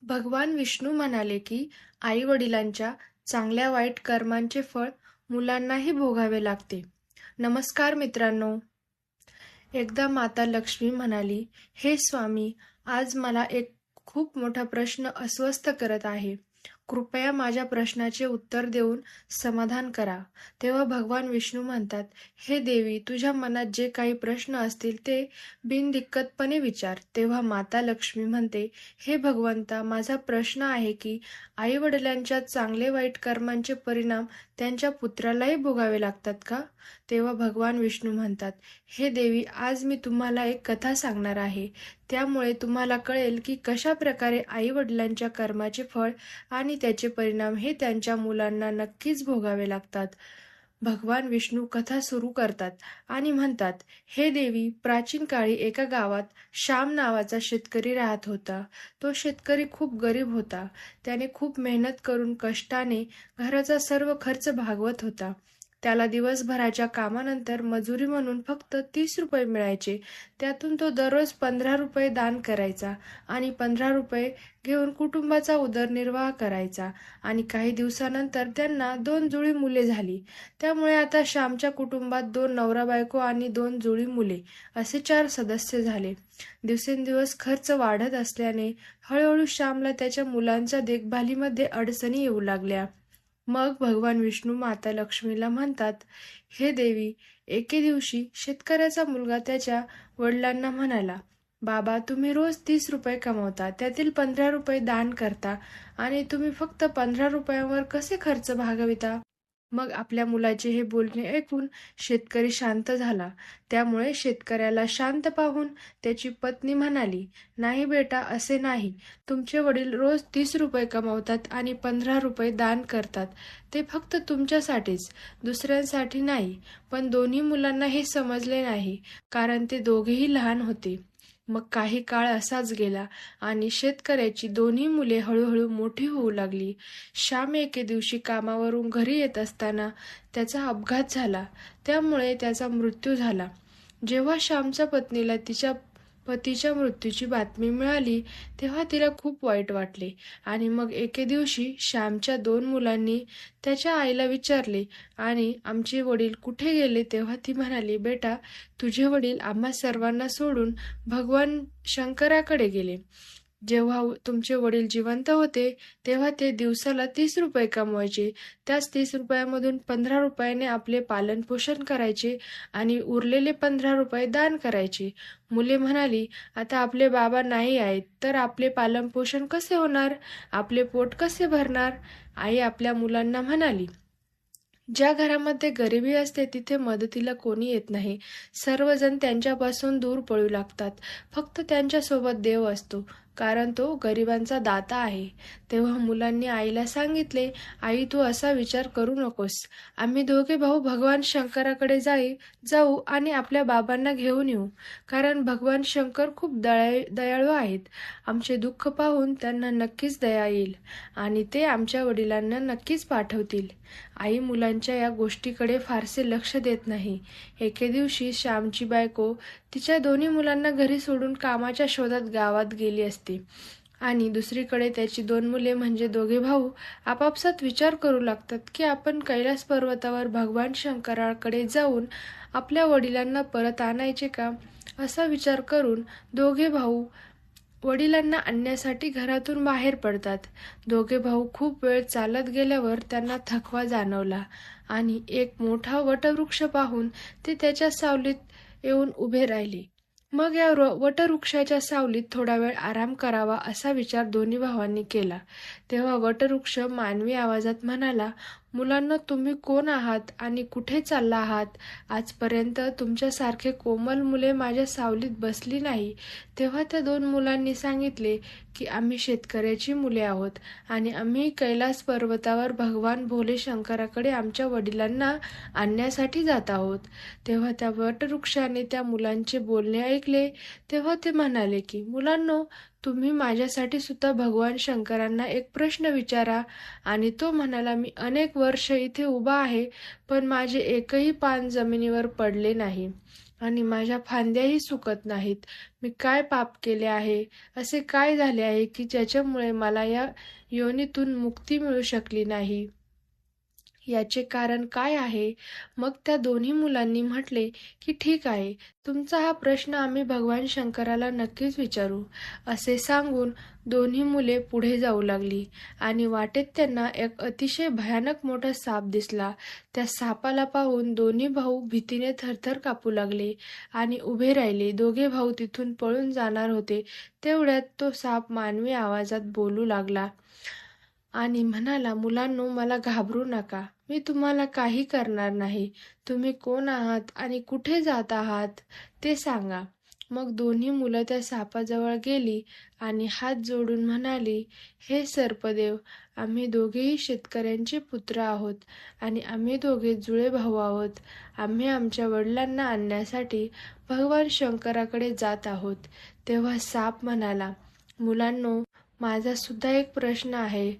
भगवान विष्णू म्हणाले की आई वडिलांच्या चांगल्या वाईट कर्मांचे फळ मुलांनाही भोगावे लागते. नमस्कार मित्रांनो. एकदा माता लक्ष्मी म्हणाली, हे स्वामी, आज मला एक खूप मोठा प्रश्न अस्वस्थ करत आहे. कृपया माझ्या प्रश्नाचे उत्तर देऊन समाधान करा. तेव्हा भगवान विष्णू म्हणतात, हे देवी, तुझ्या मनात जे काही प्रश्न असतील ते बिनदिक्कतपणे विचार. तेव्हा माता लक्ष्मी म्हणते, हे भगवंता, माझा प्रश्न आहे की आई वडिलांच्या चांगले वाईट कर्मांचे परिणाम त्यांच्या पुत्रालाही भोगावे लागतात का? तेव्हा भगवान विष्णू म्हणतात, हे देवी, आज मी तुम्हाला एक कथा सांगणार आहे. त्यामुळे तुम्हाला कळेल की कशा प्रकारे आई वडिलांच्या कर्माचे फळ आणि त्याचे परिणाम हे त्यांच्या मुलांना नक्कीच भोगावे लागतात. भगवान विष्णू कथा सुरू करतात आणि म्हणतात, हे देवी, प्राचीन काळी एका गावात श्याम नावाचा शेतकरी राहत होता. तो शेतकरी खूप गरीब होता. त्याने खूप मेहनत करून कष्टाने घराचा सर्व खर्च भागवत होता. त्याला दिवसभराच्या कामानंतर मजुरी म्हणून फक्त 30 रुपये मिळायचे. त्यातून तो दररोज 15 रुपये दान करायचा आणि 15 रुपये घेऊन कुटुंबाचा उदरनिर्वाह करायचा. आणि काही दिवसानंतर त्यांना 2 जुळी मुले झाली. त्यामुळे आता श्यामच्या कुटुंबात 2 नवरा बायको आणि 2 जुळी मुले असे 4 सदस्य झाले. दिवसेंदिवस खर्च वाढत असल्याने हळूहळू श्यामला त्याच्या मुलांच्या देखभालीमध्ये अडचणी येऊ लागल्या. मग भगवान विष्णू माता लक्ष्मीला म्हणतात, हे देवी, एके दिवशी शेतकऱ्याचा मुलगा त्याच्या वडिलांना म्हणाला, बाबा, तुम्ही रोज 30 रुपये कमवता, त्यातील 15 रुपये दान करता आणि तुम्ही फक्त 15 रुपयांवर कसे खर्च भागविता? मग आपल्या मुलाचे हे बोलणे ऐकून शेतकरी शांत झाला. त्यामुळे शेतकऱ्याला शांत पाहून त्याची पत्नी म्हणाली, नाही बेटा, असे नाही. तुमचे वडील रोज 30 रुपये कमावतात आणि 15 रुपये दान करतात. ते फक्त तुमच्यासाठीच, दुसऱ्यांसाठी नाही. पण दोन्ही मुलांना हे समजले नाही, कारण ते दोघेही लहान होते. मग काही काळ असाच गेला आणि शेतकऱ्याची दोन्ही मुले हळूहळू मोठी होऊ लागली. श्याम एके दिवशी कामावरून घरी येत असताना त्याचा अपघात झाला. त्यामुळे त्याचा मृत्यू झाला. जेव्हा श्यामच्या पत्नीला तिच्या पतीच्या मृत्यूची बातमी मिळाली तेव्हा तिला खूप वाईट वाटले. आणि मग एके दिवशी श्यामच्या 2 मुलांनी त्याच्या आईला विचारले, आणि आमचे वडील कुठे गेले? तेव्हा ती म्हणाली, बेटा, तुझे वडील आम्हा सर्वांना सोडून भगवान शंकराकडे गेले. जेव्हा तुमचे वडील जिवंत होते तेव्हा ते दिवसाला 30 रुपये कमवायचे. त्याच 30 रुपयामधून 15 रुपयाने आपले पालनपोषण करायचे आणि उरलेले 15 रुपये दान करायचे. मुले म्हणाली, आता आपले बाबा नाही आहेत तर आपले पालनपोषण कसे होणार? आपले पोट कसे भरणार? आई आपल्या मुलांना म्हणाली, ज्या घरामध्ये गरिबी असते तिथे मदतीला कोणी येत नाही. सर्वजण त्यांच्यापासून दूर पळू लागतात. फक्त त्यांच्यासोबत देव असतो, कारण तो गरिबांचा दाता आहे. तेव्हा मुलांनी आईला सांगितले, आई, तू असा विचार करू नकोस. आम्ही दोघे भाऊ भगवान शंकराकडे जाऊ आणि आपल्या बाबांना घेऊन येऊ, कारण भगवान शंकर खूप दयाळू आहेत. आमचे दुःख पाहून त्यांना नक्कीच दया येईल आणि ते आमच्या वडिलांना नक्कीच पाठवतील. आई मुलांच्या या गोष्टीकडे फारसे लक्ष देत नाही. एके दिवशी श्यामची बायको तिच्या दोन्ही मुलांना घरी सोडून कामाच्या शोधात गावात गेली असते आणि दुसरीकडे त्याची 2 मुले म्हणजे दोघे भाऊ आपापसात विचार करू लागतात की आपण कैलास पर्वतावर भगवान शंकराकडे जाऊन आपल्या वडिलांना परत आणायचे का? असा विचार करून दोघे भाऊ वडिलांना आणण्यासाठी घरातून बाहेर पडतात. दोघे भाऊ खूप वेळ चालत गेल्यावर त्यांना थकवा जाणवला आणि एक मोठा वटवृक्ष पाहून ते त्याच्या सावलीत येऊन उभे राहिले. मग या वटवृक्षाच्या सावलीत थोडा वेळ आराम करावा असा विचार दोन्ही भावांनी केला. तेव्हा वटवृक्ष मानवी आवाजात म्हणाला, मुलांना, तुम्ही कोण आहात आणि कुठे चालला आहात? आजपर्यंत तुमच्यासारखे कोमल मुले माझ्या सावलीत बसली नाही. तेव्हा त्या 2 मुलांनी सांगितले की आम्ही शेतकऱ्याची मुले आहोत आणि आम्ही कैलास पर्वतावर भगवान भोले शंकराकडे आमच्या वडिलांना आणण्यासाठी जात आहोत. तेव्हा त्या वटवृक्षाने त्या मुलांचे बोलणे ऐकले. तेव्हा ते म्हणाले की, मुलांनो, तुम्ही माझ्यासाठी सुद्धा भगवान शंकरांना एक प्रश्न विचारा. आणि तो म्हणाला, मी अनेक वर्ष इथे उभा आहे, पण माझे एकही पान जमिनीवर पडले नाही. आणि माझ्या फांद्याही सुकत नाहीत. मी काय पाप केले आहे? असे काय झाले आहे की ज्याच्यामुळे मला या योनीतून मुक्ती मिळू शकली नाही? याचे कारण काय आहे? मग त्या दोन्ही मुलांनी म्हटले, की ठीक आहे, तुमचा हा प्रश्न आम्ही भगवान शंकराला नक्कीच विचारू. असे सांगून दोन्ही मुले पुढे जाऊ लागली आणि वाटेत त्यांना एक अतिशय भयानक मोठा साप दिसला. त्या सापाला पाहून दोन्ही भाऊ भीतीने थरथर कापू लागले आणि उभे राहिले. दोघे भाऊ तिथून पळून जाणार होते. तेवढ्यात तो साप मानवी आवाजात बोलू लागला आणि म्हणाला, मुलांनो, मला घाबरू नका. मी तुम्हाला काही करणार नाही. तुम्ही कोण आहात आणि कुठे जात आहात ते सांगा. मग दोन्ही मुलं त्या सापाजवळ गेली आणि हात जोडून म्हणाली, हे सर्पदेव, आम्ही दोघेही शेतकऱ्यांचे पुत्र आहोत आणि आम्ही दोघे जुळे भाऊ आहोत. आम्ही आमच्या वडिलांना आणण्यासाठी भगवान शंकराकडे जात आहोत. तेव्हा साप म्हणाला, मुलांनो, माझा सुद्धा एक प्रश्न आहे.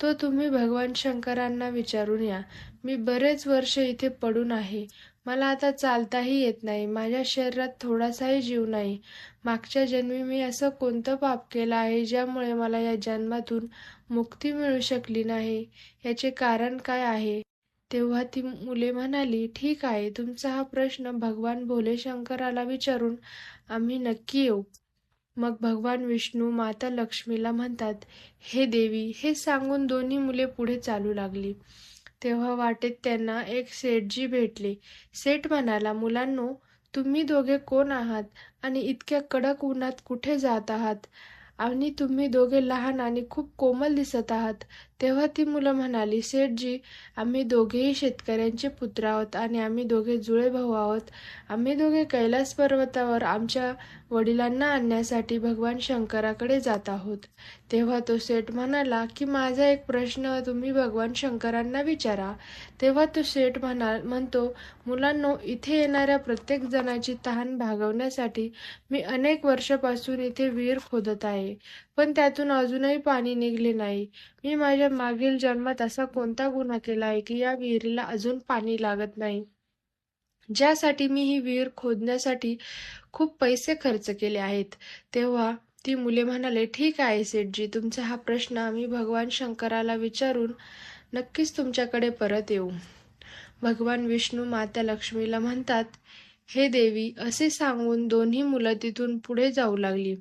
तो तुम्ही भगवान शंकरांना विचारून या. मी बरेच वर्ष इथे पडून आहे. मला आता चालताही येत नाही. माझ्या शरीरात थोडासाही जीव नाही. मागच्या जन्मी मी असं कोणतं पाप केलं आहे ज्यामुळे मला या जन्मातून मुक्ती मिळू शकली नाही? याचे कारण काय आहे? तेव्हा ती मुले म्हणाली, ठीक आहे, तुमचा हा प्रश्न भगवान भोले शंकराला विचारून आम्ही नक्की येऊ. मग भगवान विष्णू माता लक्ष्मीला म्हणतात, हे देवी. हे सांगून दोन्ही मुले पुढे चालू लागली. तेव्हा वाटेत त्यांना एक सेठजी भेटले. सेठ म्हणाला, मुलांनो, तुम्ही दोघे कोण आहात आणि इतक्या कडक उन्हात कुठे जात आहात? आणि तुम्ही दोघे लहान आणि खूप कोमल दिसत आहात. तेव्हा ती मुलं म्हणाली, सेठजी, आम्ही दोघेही शेतकऱ्यांचे पुत्र आहोत आणि आम्ही दोघे जुळे भाऊ आहोत. आम्ही दोघे कैलास पर्वतावर आमच्या वडिलांना आणण्यासाठी भगवान शंकराकडे जात आहोत. तेव्हा तो सेठ म्हणाला, की माझा एक प्रश्न तुम्ही भगवान शंकरांना विचारा. तेव्हा तो सेठ म्हणतो, मुलांनो, इथे येणाऱ्या प्रत्येक जणाची तहान भागवण्यासाठी मी अनेक वर्षापासून इथे विहीर खोदत आहे, पण त्यातून अजूनही पाणी निघले नाही. मी माझ्या मागील जन्मात असा कोणता गुन्हा केला आहे की या विहिरीला अजून पाणी लागत नाही, ज्यासाठी मी ही विहीर खोदण्यासाठी खूप पैसे खर्च केले आहेत? तेव्हा ती मुले म्हणाले, ठीक आहे सेठजी, तुमचा हा प्रश्न आम्ही भगवान शंकराला विचारून नक्कीच तुमच्याकडे परत येऊ. भगवान विष्णू माता लक्ष्मीला म्हणतात, हे देवी. असे सांगून दोन्ही मुलं तिथून पुढे जाऊ लागली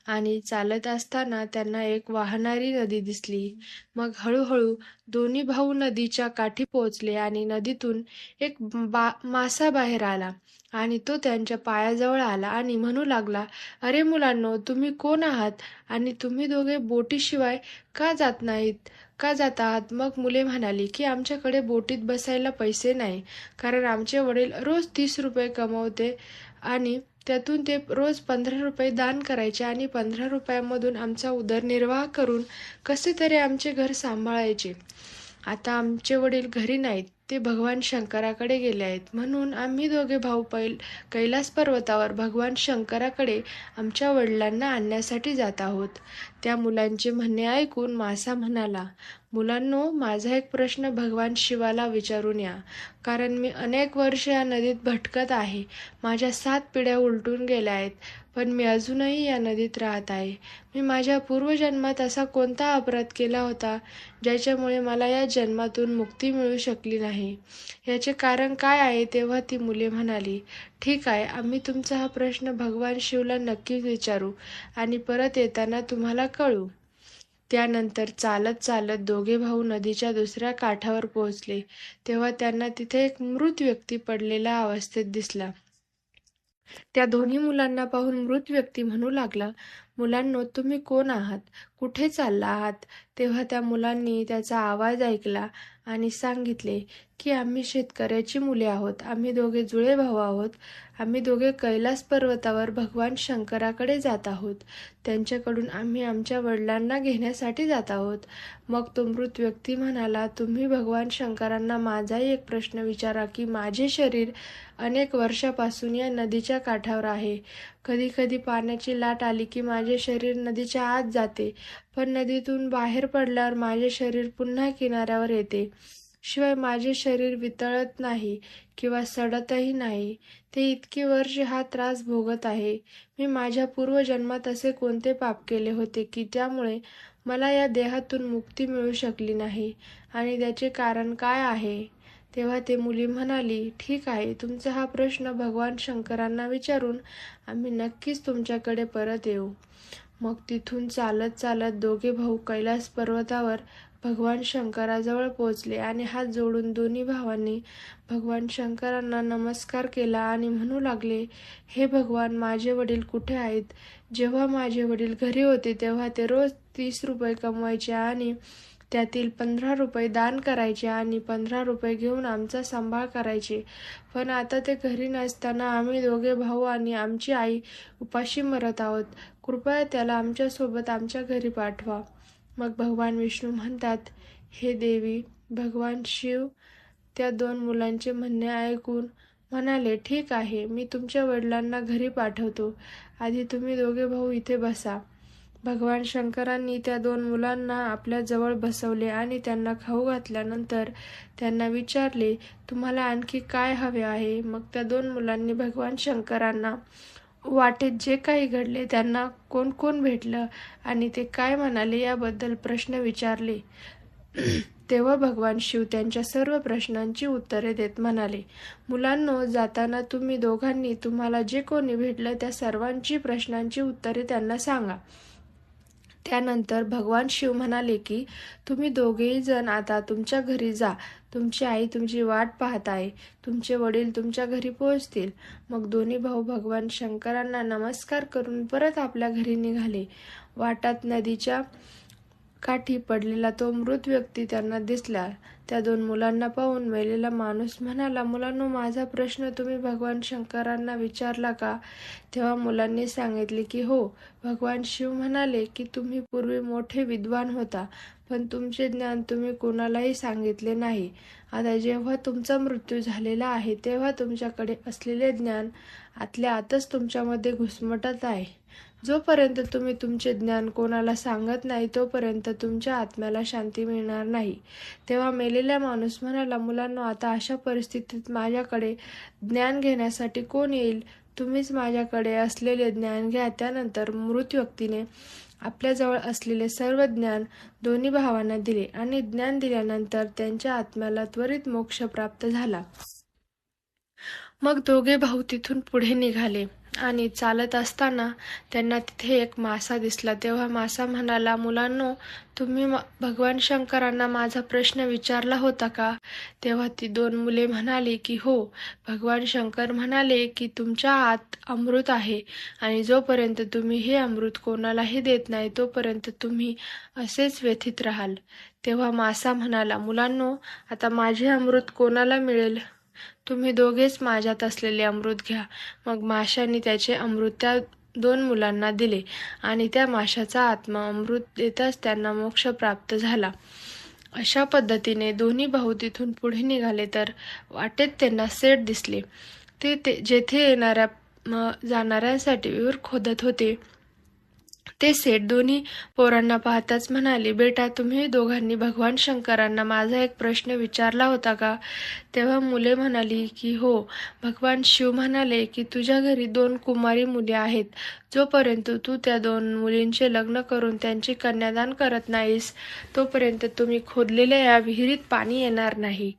आणि चालत असताना त्यांना एक वाहणारी नदी दिसली. मग हळूहळू दोन्ही भाऊ नदीच्या काठी पोहोचले आणि नदीतून एक मासा बाहेर आला आणि तो त्यांच्या पायाजवळ आला आणि म्हणू लागला, अरे मुलांनो, तुम्ही कोण आहात आणि तुम्ही दोघे बोटीशिवाय का जात नाहीत? का जात आहात? मग मुले म्हणाली, की आमच्याकडे बोटीत बसायला पैसे नाही, कारण आमचे वडील रोज 30 रुपये कमवते आणि त्यातून ते रोज 15 रुपये दान करायचे आणि 15 रुपयामधून आमचा उदरनिर्वाह करून कसे तरी आमचे घर सांभाळायचे. आता आमचे वडील घरी नाहीत, ते भगवान शंकराकडे गेले आहेत. म्हणून आम्ही दोघे भाऊ कैलास पर्वतावर भगवान शंकराकडे आमच्या वडिलांना आणण्यासाठी जात आहोत. त्या मुलांचे म्हणणे ऐकून मासा म्हणाला, मुलांनो, माझा एक प्रश्न भगवान शिवाला विचारून या, कारण मी अनेक वर्ष या नदीत भटकत आहे. माझ्या 7 पिढ्या उलटून गेल्या आहेत, पण मी अजूनही या नदीत राहत आहे. मी माझ्या पूर्वजन्मात असा कोणता अपराध केला होता ज्याच्यामुळे मला या जन्मातून मुक्ती मिळू शकली नाही? याचे कारण काय आहे? तेव्हा ती मुले म्हणाली, ठीक आहे, आम्ही तुमचा हा प्रश्न भगवान शिवला नक्कीच विचारू आणि परत येताना तुम्हाला कळवू. त्यानंतर चालत चालत दोघे भाऊ नदीच्या दुसऱ्या काठावर पोहोचले. तेव्हा त्यांना तिथे एक मृत व्यक्ती पडलेल्या अवस्थेत दिसला. त्या दोन्ही मुलांना पाहून मृत व्यक्ती म्हणू लागला, मुलांनो, तुम्ही कोण आहात? कुठे चालला आहात? तेव्हा त्या मुलांनी त्याचा आवाज ऐकला आणि सांगितले, की आम्ही शेतकऱ्याची मुले आहोत. आम्ही दोघे जुळे भाऊ आहोत. आम्ही दोघे कैलास पर्वतावर भगवान शंकराकडे जात आहोत. त्यांच्याकडून आम्ही आमच्या वडिलांना घेण्यासाठी जात आहोत. मग तो मृत व्यक्ती म्हणाला, तुम्ही भगवान शंकरांना माझाही एक प्रश्न विचारा, की माझे शरीर अनेक वर्षापासून या नदीच्या काठावर आहे. कधी कधी पाण्याची लाट आली की माझे शरीर नदीच्या आत जाते, पण नदीतून बाहेर पडल्यावर माझे शरीर पुन्हा किनाऱ्यावर येते. शिवाय माझे शरीर वितळत नाही किंवा सडतही नाही. ते इतकी वर्षे हा त्रास भोगत आहे. मी माझ्या पूर्वजन्मात असे कोणते पाप केले होते की त्यामुळे मला या देहातून मुक्ती मिळू शकली नाही आणि त्याचे कारण काय आहे? तेव्हा ते मुली म्हणाली, ठीक आहे, तुमचा हा प्रश्न भगवान शंकरांना विचारून आम्ही नक्कीच तुमच्याकडे परत येऊ. मग तिथून चालत चालत दोघे भाऊ कैलास पर्वतावर भगवान शंकराजवळ पोहोचले आणि हात जोडून दोन्ही भावांनी भगवान शंकरांना नमस्कार केला आणि म्हणू लागले, हे भगवान, माझे वडील कुठे आहेत? जेव्हा माझे वडील घरी होते तेव्हा ते रोज 30 रुपये कमवायचे आणि त्यातील 15 रुपये दान करायचे आणि 15 रुपये घेऊन आमचा सांभाळ करायचे. पण आता ते घरी नसताना आम्ही दोघे भाऊ आणि आमची आई उपाशी मरत आहोत. कृपया त्याला आमच्यासोबत आमच्या घरी पाठवा. मग भगवान विष्णू म्हणतात, हे देवी. भगवान शिव त्या दोन मुलांचे म्हणणे ऐकून म्हणाले, ठीक आहे, मी तुमच्या वडिलांना घरी पाठवतो. आधी तुम्ही दोघे भाऊ इथे बसा. भगवान शंकरांनी त्या दोन मुलांना आपल्या जवळ बसवले आणि त्यांना खाऊ घातल्यानंतर त्यांना विचारले, तुम्हाला आणखी काय हवे आहे? मग त्या दोन मुलांनी भगवान शंकरांना वाटेत जे काही घडले, त्यांना कोण कोण भेटलं आणि ते काय म्हणाले याबद्दल प्रश्न विचारले. तेव्हा भगवान शिव त्यांच्या सर्व प्रश्नांची उत्तरे देत म्हणाले, मुलांनो, जाताना तुम्ही दोघांनी तुम्हाला जे कोणी भेटलं त्या सर्वांची प्रश्नांची उत्तरे त्यांना सांगा. त्यानंतर भगवान शिव म्हणाले की तुम्ही दोघेही जण आता तुमच्या घरी जा. तुमची आई तुमची वाट पाहत आहे. तुमचे वडील तुमच्या घरी पोहोचतील. मग दोन्ही भाऊ भगवान शंकरांना नमस्कार करून परत आपल्या घरी निघाले. वाटात नदीच्या काठी पडलेला तो मृत व्यक्ती त्यांना दिसला. त्या दोन मुलांना पाहून मेलेला माणूस म्हणाला, मुलांनो, माझा प्रश्न तुम्ही भगवान शंकरांना विचारला का? तेव्हा मुलांनी सांगितले की हो. भगवान शिव म्हणाले की तुम्ही पूर्वी मोठे विद्वान होता, पण तुमचे ज्ञान तुम्ही कोणालाही सांगितले नाही. आता जेव्हा तुमचा मृत्यू झालेला आहे तेव्हा तुमच्याकडे असलेले ज्ञान आतल्या आतच तुमच्यामध्ये घुसमटत आहे. जोपर्यंत तुम्ही तुमचे ज्ञान कोणाला सांगत नाही तोपर्यंत तुमच्या आत्म्याला शांती मिळणार नाही. तेव्हा मेलेला माणूस म्हणाला, मुलांनो, आता अशा परिस्थितीत माझ्याकडे ज्ञान घेण्यासाठी कोण येईल? तुम्हीच माझ्याकडे असलेले ज्ञान घ्या. त्यानंतर मृत व्यक्तीने आपल्याजवळ असलेले सर्व ज्ञान दोन्ही भावांना दिले आणि ज्ञान दिल्यानंतर त्यांच्या आत्म्याला त्वरित मोक्ष प्राप्त झाला. मग दोघे भाऊ तिथून पुढे निघाले आणि चालत असताना त्यांना तिथे एक मासा दिसला. तेव्हा मासा म्हणाला, मुलांनो, तुम्ही भगवान शंकरांना माझा प्रश्न विचारला होता का? तेव्हा ती दोन मुले म्हणाली की हो. भगवान शंकर म्हणाले की तुमच्या आत अमृत आहे आणि जोपर्यंत तुम्ही हे अमृत कोणालाही देत नाही तोपर्यंत तुम्ही असेच व्यथित राहाल. तेव्हा मासा म्हणाला, मुलांनो, आता माझे अमृत कोणाला मिळेल? तुम्ही दोघेच माझ्यात असलेले अमृत घ्या. मग माशाने त्याचे अमृत त्या दोन मुलांना दिले आणि त्या माशाचा आत्मा अमृत देताच त्यांना मोक्ष प्राप्त झाला. अशा पद्धतीने दोन्ही भाऊ तिथून पुढे निघाले तर वाटेत त्यांना सेठ दिसले. ते जेथे येणाऱ्या जाणाऱ्यांसाठी विहीर खोदत होते. ते सेठ दोन्ही पोरांना पाहताच म्हणाले, बेटा, तुम्ही दोघांनी भगवान शंकरांना माझा एक प्रश्न विचारला होता का? तेव्हा मुले म्हणाली की हो. भगवान शिव म्हणाले की तुझ्या घरी 2 कुमारी मुली आहेत. जोपर्यंत तू त्या 2 मुलींचे लग्न करून त्यांचे कन्यादान करत नाहीस तोपर्यंत तुम्ही खोदलेल्या या विहिरीत पाणी येणार नाही.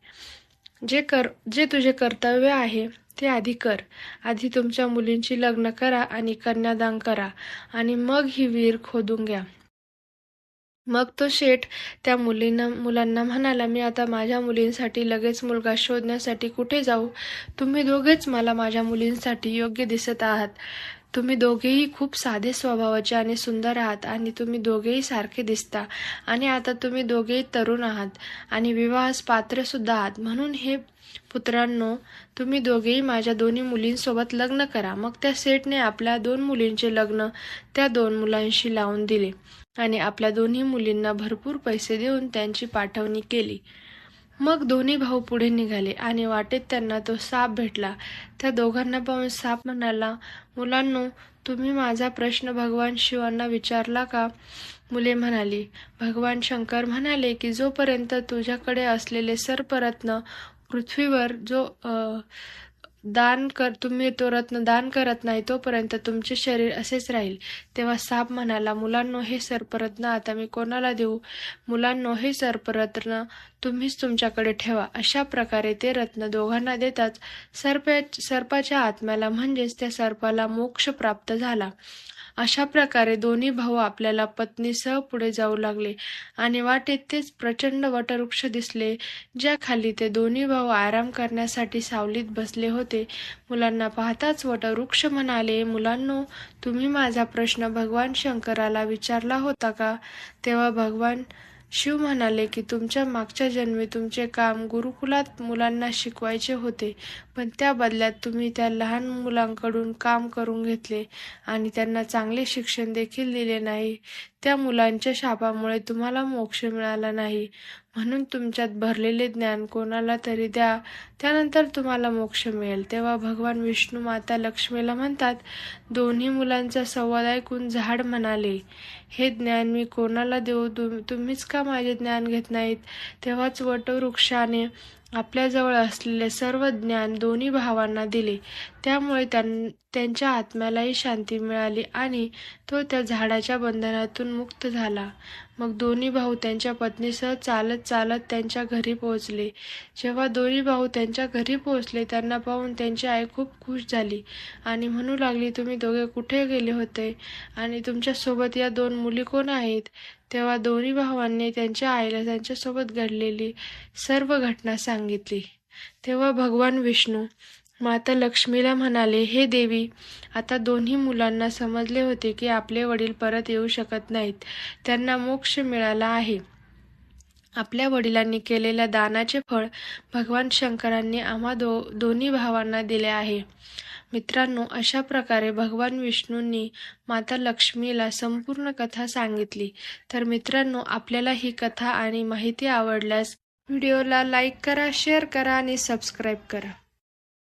जे तुझे कर्तव्य आहे ते आधी कर. आधी तुमच्या मुलींची लग्न करा आणि कन्यादान करा आणि मग ही विहीर खोदून घ्या. मग तो शेठ त्या मुलांना म्हणाला, मी आता माझ्या मुलींसाठी लगेच मुलगा शोधण्यासाठी कुठे जाऊ? तुम्ही दोघेच मला माझ्या मुलींसाठी योग्य दिसत आहात. तुम्ही दोघेही खूप साधे स्वभावाचे आणि सुंदर आहात आणि तुम्ही दोघेही सारखे दिसता आणि आता तुम्ही दोघेही तरुण आहात आणि विवाहास पात्र सुद्धा आहात. म्हणून हे पुत्रांनो, तुम्ही दोघेही माझ्या दोन्ही मुलींसोबत लग्न करा. मग त्या सेठने आपल्या 2 मुलींचे लग्न त्या 2 मुलांशी लावून दिले आणि आपल्या दोन्ही मुलींना भरपूर पैसे देऊन त्यांची पाठवणी केली. मग दोन्ही भाऊ पुढे निघाले आणि वाटेत त्यांना तो साप भेटला. त्या दोघांना पाहून साप म्हणाला, मुलांनो, तुम्ही माझा प्रश्न भगवान शिवांना विचारला का? मुले म्हणाली. भगवान शंकर म्हणाले की जोपर्यंत तुझ्याकडे असलेले सर्परत्न पृथ्वीवर तुम्ही तो रत्न दान करत नाही तोपर्यंत तुमचे शरीर असेच राहील. तेव्हा साप म्हणाला, मुलांनो, हे सर्परत्न आता मी कोणाला देऊ? मुलांनो, हे सर्परत्न तुम्हीच तुमच्याकडे ठेवा. अशा प्रकारे ते रत्न दोघांना देताच सर्पाच्या आत्म्याला म्हणजेच त्या सर्पाला मोक्ष प्राप्त झाला. अशा प्रकारे दोन्ही भाऊ आपल्याला पत्नीसह पुढे जाऊ लागले आणि वाटेत तेच प्रचंड वटवृक्ष दिसले, ज्या खाली ते दोन्ही भाऊ आराम करण्यासाठी सावलीत बसले होते. मुलांना पाहताच वटवृक्ष म्हणाले, मुलांनो, तुम्ही माझा प्रश्न भगवान शंकराला विचारला होता का? तेव्हा भगवान शिव म्हणाले की तुमच्या मागच्या जन्मी तुमचे काम गुरुकुलात मुलांना शिकवायचे होते, पण त्या बदल्यात तुम्ही त्या लहान मुलांकडून काम करून घेतले आणि त्यांना चांगले शिक्षण देखील दिले नाही. त्या मुलांच्या शापामुळे तुम्हाला मोक्ष मिळाला नाही. म्हणून तुमच्यात भरलेले ज्ञान कोणाला तरी द्या, त्यानंतर तुम्हाला मोक्ष मिळेल. तेव्हा भगवान विष्णू माता लक्ष्मीला म्हणतात. दोन्ही मुलांचा संवाद ऐकून झाड म्हणाले, हे ज्ञान मी कोणाला देऊ? तुम्हीच का माझे ज्ञान घेत नाहीत? तेव्हाच वटवृक्षाने आपल्याजवळ असलेले सर्व ज्ञान दोन्ही भावांना दिले. त्यामुळे त्यांच्या आत्म्यालाही शांती मिळाली आणि तो त्या झाडाच्या बंधनातून मुक्त झाला. मग दोन्ही भाऊ त्यांच्या पत्नीसह चालत चालत त्यांच्या घरी पोहोचले. जेव्हा दोन्ही भाऊ त्यांच्या घरी पोहोचले, त्यांना पाहून त्यांची आई खूप खुश झाली आणि म्हणू लागली, तुम्ही दोघे कुठे गेले होते आणि तुमच्यासोबत या 2 मुली कोण आहेत? तेव्हा दोन्ही भावांनी त्यांच्या आईला त्यांच्यासोबत घडलेली सर्व घटना सांगितली. तेव्हा भगवान विष्णू माता लक्ष्मीला म्हणाले, हे देवी, आता दोन्ही मुलांना समजले होते की आपले वडील परत येऊ शकत नाहीत. त्यांना मोक्ष मिळाला आहे. आपल्या वडिलांनी केलेल्या दानाचे फळ भगवान शंकरांनी आम्हा दोन्ही भावांना दिले आहे. मित्रांनो, अशा प्रकारे भगवान विष्णूंनी माता लक्ष्मीला संपूर्ण कथा सांगितली. तर मित्रांनो, आपल्याला ही कथा आणि माहिती आवडल्यास व्हिडिओला लाईक करा, शेअर करा आणि सबस्क्राईब करा.